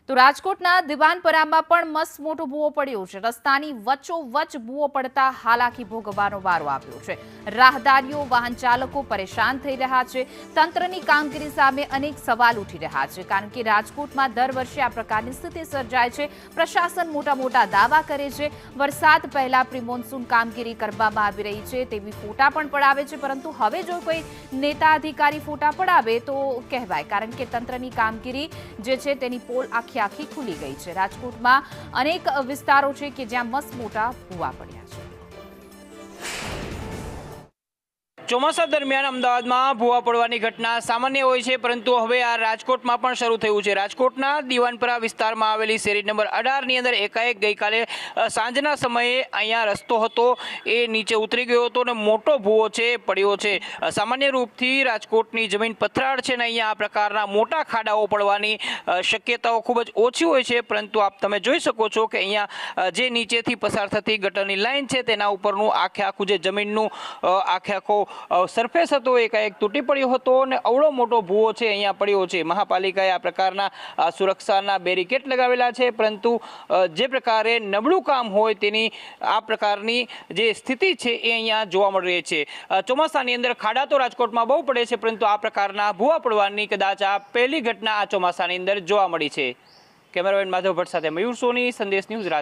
તો રાજકોટના દિવાનપરામાં પણ મસ્ત મોટો ભૂવો પડ્યો છે। રસ્તાની વચ્ચોવચ્ચ ભૂવો પડતા હાલાકી ભોગવવાનો વારો આવ્યો છે। રાહદારીઓ વાહન ચાલકો પરેશાન થઈ રહ્યા છે। તંત્રની કામગીરી સામે અનેક સવાલ ઉઠી રહ્યા છે, કારણ કે રાજકોટમાં દર વર્ષે આ પ્રકારની સ્થિતિ સર્જાય છે। પ્રશાસન મોટા દાવા કરે છે, વરસાદ પહેલા પ્રી મોન્સૂન કામગીરી કરવામાં આવી રહી છે તેવી ફોટા પણ પડાવે છે, પરંતુ હવે જો કોઈ નેતા અધિકારી ફોટા પડાવે તો કહેવાય, કારણ કે તંત્રની કામગીરી જે છે તેની પોલ આખી ખુલી ગઈ છે। રાજકોટમાં અનેક વિસ્તારો છે કે જ્યાં મસ્ત મોટા ભૂવા પડ્યા છે। ચોમાસા દરમિયાન અમદાવાદમાં ભૂવા પડવાની ઘટના સામાન્ય હોય છે, પરંતુ હવે આ રાજકોટમાં પણ શરૂ થયું છે। રાજકોટના દિવાનપરા વિસ્તારમાં આવેલી શેરી નંબર 18ની અંદર એકાએક ગઈકાલે સાંજના સમયે અહીંયા રસ્તો હતો એ નીચે ઉતરી ગયો હતો અને મોટો ભૂવો છે પડ્યો છે। સામાન્ય રૂપથી રાજકોટની જમીન પથરાળ છે ને અહીંયા આ પ્રકારના મોટા ખાડાઓ પડવાની શક્યતાઓ ખૂબ જ ઓછી હોય છે, પરંતુ તમે જોઈ શકો છો કે અહીંયા જે નીચેથી પસાર થતી ગટરની લાઈન છે તેના ઉપરનું આખું જે જમીનનું આખો સરફેસ હતો એકાએક તૂટી પડ્યો હતો અને અવળો મોટો ભૂવો છે અહીંયા પડ્યો છે। મહાપાલિકાએ આ પ્રકારના સુરક્ષાના બેરિકેડ લગાવેલા છે, પરંતુ જે પ્રકારે નબળું કામ હોય તેની આ પ્રકારની જે સ્થિતિ છે એ અહીંયા જોવા મળી રહી છે। ચોમાસાની અંદર ખાડા તો રાજકોટમાં બહુ પડે છે, પરંતુ આ પ્રકારના ભૂવા પડવાની કદાચ આ પહેલી ઘટના આ ચોમાસાની અંદર જોવા મળી છે। કેમેરામેન માધવ ભટ્ટ સાથે મયુર સોની, સંદેશ ન્યૂઝ, રાજકોટ।